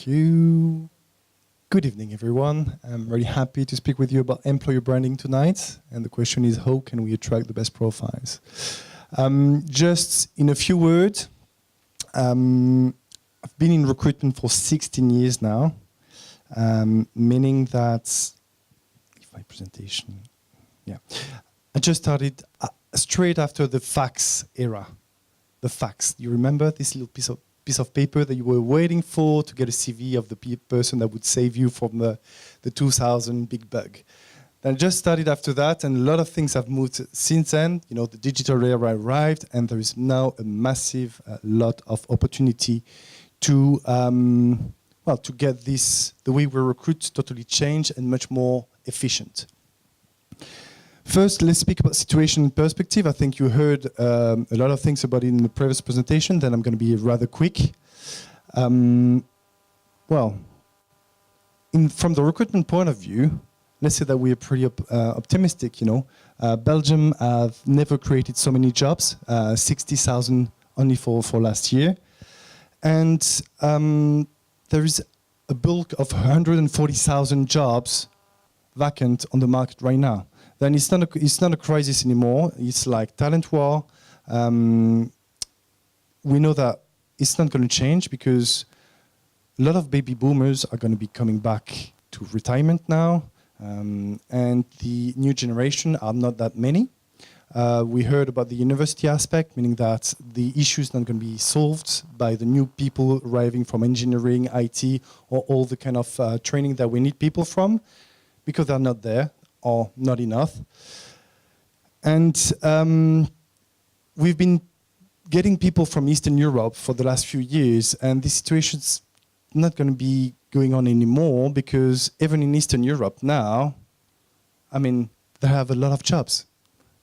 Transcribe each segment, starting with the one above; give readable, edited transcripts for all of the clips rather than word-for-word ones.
Thank you. Good evening, everyone. I'm very happy to speak with you about employer branding tonight. And the question is, how can we attract the best profiles? Just in a few words, I've been in recruitment for 16 years now, meaning that, if my presentation, yeah. I just started straight after the fax era. The fax, you remember this little piece of paper that you were waiting for to get a CV of the person that would save you from the 2000 big bug. Then I just started after that, and a lot of things have moved since then. You know, the digital era arrived, and there is now a massive lot of opportunity to, well, to get this, the way we recruit totally changed and much more efficient. First, let's speak about situation and perspective. I think you heard a lot of things about it in the previous presentation, then I'm going to be rather quick. Well, from the recruitment point of view, let's say that we are pretty optimistic, you know. Belgium have never created so many jobs, 60,000 only for last year. And there is a bulk of 140,000 jobs vacant on the market right now. Then it's not a crisis anymore. It's like talent war. We know that it's not going to change because a lot of baby boomers are going to be coming back to retirement now, and the new generation are not that many. We heard about the university aspect, meaning that the issue is not going to be solved by the new people arriving from engineering, IT, or all the kind of training that we need people from, because they're not there. Or not enough. And we've been getting people from Eastern Europe for the last few years, and this situation's not going to be going on anymore because even in Eastern Europe now, I mean, they have a lot of jobs.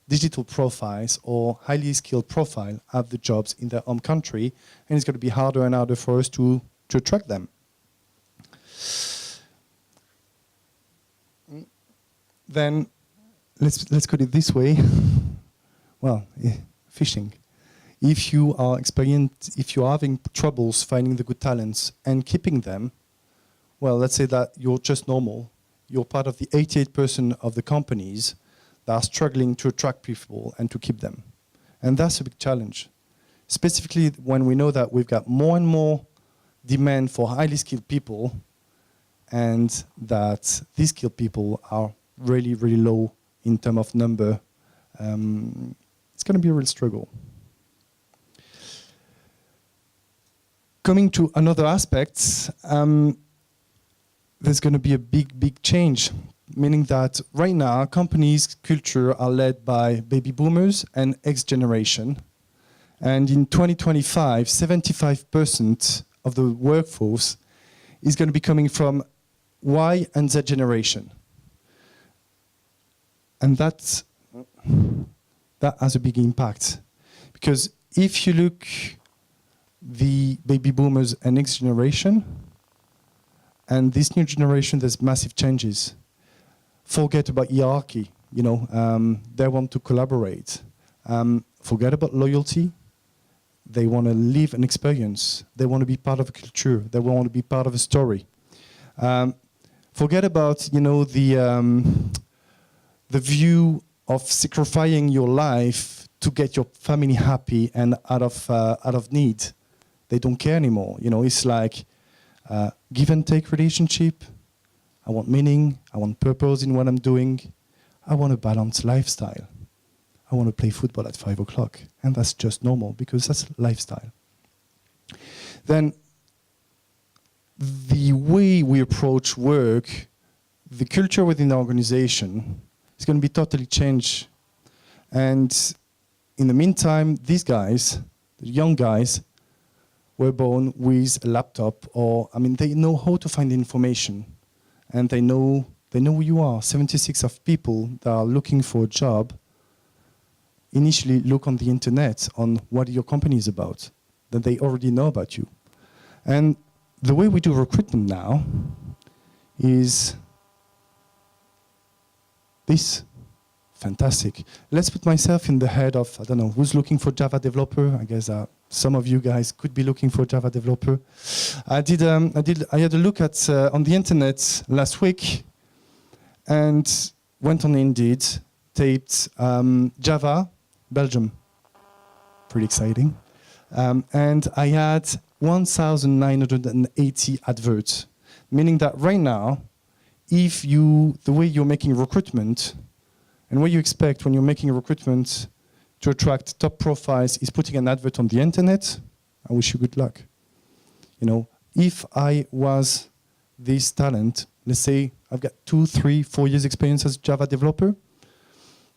Digital profiles or highly skilled profile have the jobs in their home country, and it's going to be harder and harder for us to attract them. Then let's put it this way. Well, fishing. If you are having troubles finding the good talents and keeping them, well, let's say that you're just normal. You're part of the 88% of the companies that are struggling to attract people and to keep them. And that's a big challenge. Specifically when we know that we've got more and more demand for highly skilled people, and that these skilled people are really, really low in terms of number. It's going to be a real struggle. Coming to another aspect, there's going to be a big change, meaning that right now companies' culture are led by baby boomers and X generation. And in 2025, 75% of the workforce is going to be coming from Y and Z generation. And that has a big impact. Because if you look the baby boomers and X generation, and this new generation, there's massive changes. Forget about hierarchy, you know, they want to collaborate. Forget about loyalty. They want to live an experience. They want to be part of a culture. They want to be part of a story. Forget about, you know, the view of sacrificing your life to get your family happy and out of need. They don't care anymore. You know, it's like give and take relationship. I want meaning. I want purpose in what I'm doing. I want a balanced lifestyle. I want to play football at 5 o'clock. And that's just normal because that's lifestyle. Then the way we approach work, the culture within the organization, it's going to be totally changed. And in the meantime, these guys, the young guys, were born with a laptop, or, I mean, they know how to find information. And they know who you are. 76% of people that are looking for a job initially look on the internet on what your company is about, that they already know about you. And the way we do recruitment now is this. Fantastic. Let's put myself in the head of, I don't know, who's looking for Java developer? I guess some of you guys could be looking for a Java developer. I had a look at on the internet last week, and went on Indeed, taped Java, Belgium. Pretty exciting. And I had 1,980 adverts, meaning that right now, if the way you're making recruitment, and what you expect when you're making a recruitment to attract top profiles is putting an advert on the internet, I wish you good luck. You know, if I was this talent, let's say I've got 2, 3, 4 years experience as a Java developer,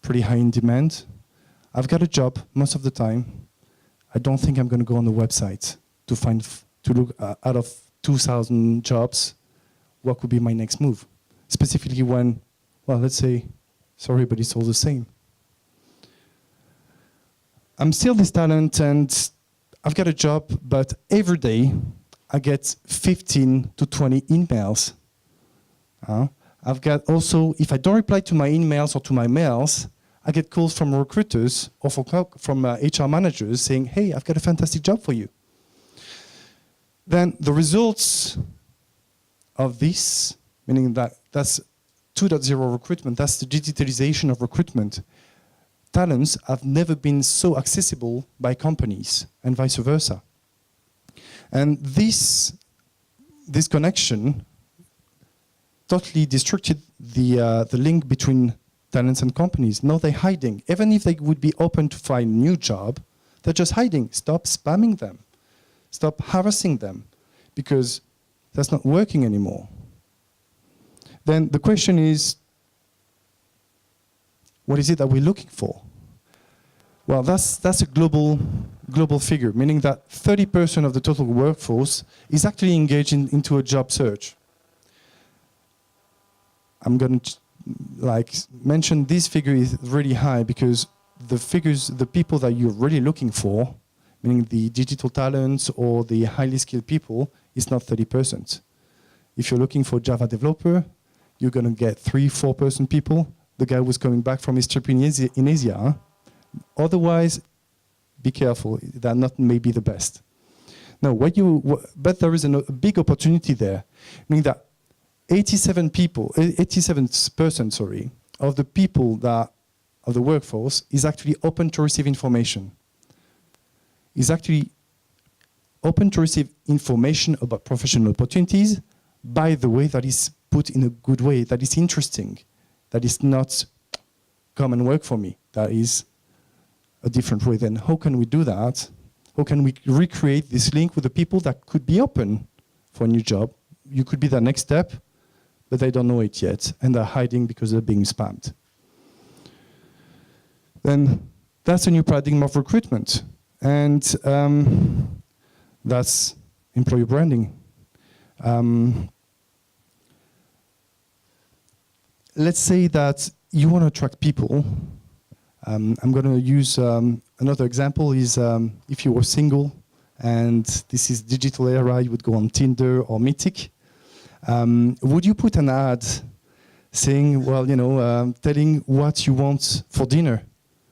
pretty high in demand. I've got a job most of the time. I don't think I'm going to go on the website to look out of 2,000 jobs, what could be my next move? Specifically when, well, let's say, sorry, but it's all the same. I'm still this talent and I've got a job, but every day I get 15 to 20 emails. I've got also, if I don't reply to my emails or to my mails, I get calls from recruiters or from HR managers saying, hey, I've got a fantastic job for you. Then the results of this, meaning that that's 2.0 recruitment, that's the digitalization of recruitment. Talents have never been so accessible by companies and vice versa. And this connection totally destructed the link between talents and companies. Now they're hiding. Even if they would be open to find a new job, they're just hiding. Stop spamming them. Stop harassing them, because that's not working anymore. Then the question is, what is it that we're looking for? Well, that's a global figure, meaning that 30% of the total workforce is actually engaged into a job search. I'm going to mention this figure is really high because the people that you're really looking for, meaning the digital talents or the highly skilled people, is not 30%. If you're looking for a Java developer, you're going to get 3-4% people. The guy was coming back from his trip in Asia. Otherwise, be careful. They're not maybe the best. No, but there is a big opportunity there, meaning that 87% of the people of the workforce is actually open to receive information. Is actually open to receive information about professional opportunities, by the way, that is put in a good way, that is interesting, that is not come and work for me, that is a different way. Then how can we do that? How can we recreate this link with the people that could be open for a new job? You could be the next step, but they don't know it yet, and they're hiding because they're being spammed. Then that's a new paradigm of recruitment, and that's employer branding. Let's say that you want to attract people. I'm going to use another example is if you were single, and this is digital era, you would go on Tinder or Mythic. Would you put an ad saying, well, telling what you want for dinner,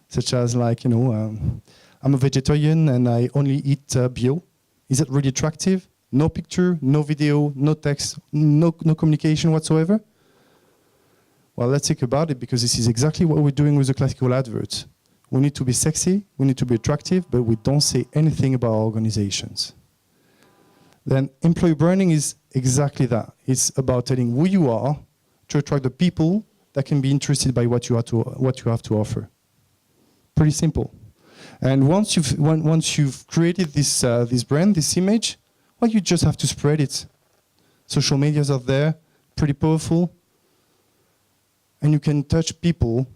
such as like, I'm a vegetarian and I only eat bio? Is it really attractive? No picture, no video, no text, no communication whatsoever? Well, let's think about it, because this is exactly what we're doing with the classical adverts. We need to be sexy, we need to be attractive, but we don't say anything about our organizations. Then employee branding is exactly that. It's about telling who you are to attract the people that can be interested by what you have to offer. Pretty simple. And once you've created this brand, this image, well, you just have to spread it. Social medias are there, pretty powerful, and you can touch people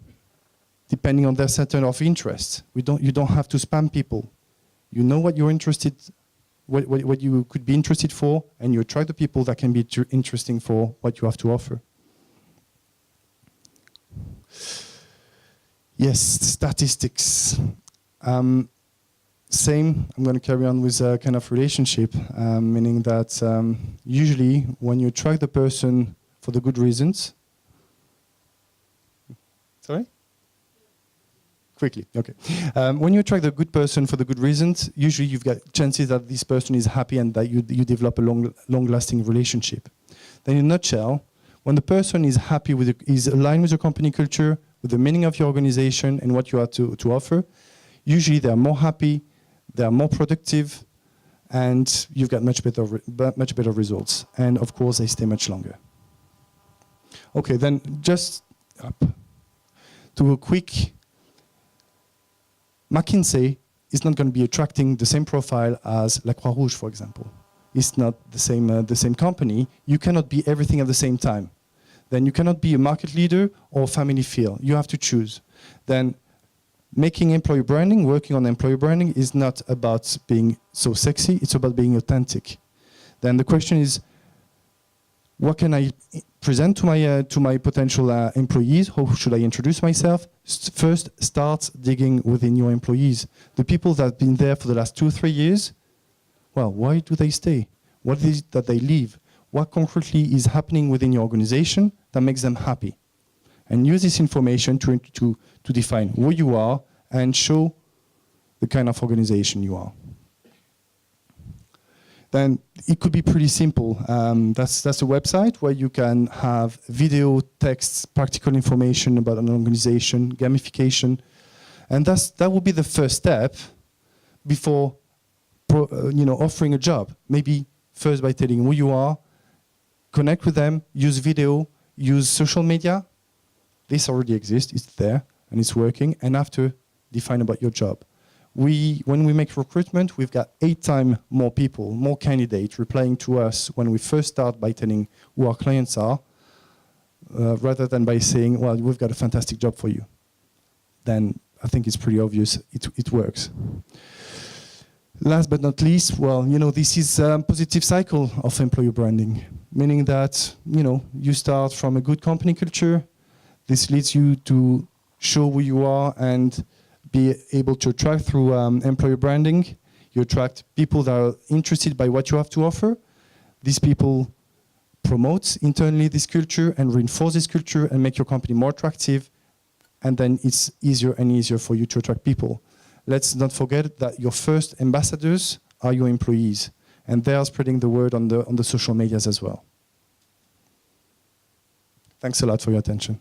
depending on their center of interest. You don't have to spam people. You know what you're interested, what you could be interested for, and you attract the people that can be interesting for what you have to offer. Yes, statistics. Same, I'm going to carry on with a kind of relationship, meaning that usually when you attract the person for the good reasons. Sorry? Quickly, okay. When you attract a good person for the good reasons, usually you've got chances that this person is happy and that you develop a long-lasting relationship. Then in a nutshell, when the person is happy is aligned with your company culture, with the meaning of your organization and what you have to offer, usually they are more happy, they are more productive, and you've got much better results. And of course, they stay much longer. Okay, then just up to a quick. McKinsey is not going to be attracting the same profile as La Croix-Rouge, for example. It's not the same company. You cannot be everything at the same time. Then you cannot be a market leader or family feel. You have to choose. Then making employer branding, working on employer branding is not about being so sexy, it's about being authentic. Then the question is, what can I present to my potential employees? How should I introduce myself? First, start digging within your employees. The people that have been there for the last 2-3 years, well, why do they stay? What is it that they leave? What concretely is happening within your organization that makes them happy? And use this information to define who you are and show the kind of organization you are. Then it could be pretty simple. That's a website where you can have video, text, practical information about an organization, gamification, and that would be the first step before offering a job. Maybe first by telling who you are, connect with them, use video, use social media. This already exists, it's there, and it's working. And after, define about your job. When we make recruitment, we've got 8 times more people, more candidates replying to us when we first start by telling who our clients are, rather than by saying, well, we've got a fantastic job for you. Then I think it's pretty obvious it works. Last but not least, well, this is a positive cycle of employer branding, meaning that, you start from a good company culture. This leads you to show who you are and be able to attract through employer branding. You attract people that are interested by what you have to offer. These people promote internally this culture and reinforce this culture and make your company more attractive. And then it's easier and easier for you to attract people. Let's not forget that your first ambassadors are your employees, and they are spreading the word on the social medias as well. Thanks a lot for your attention.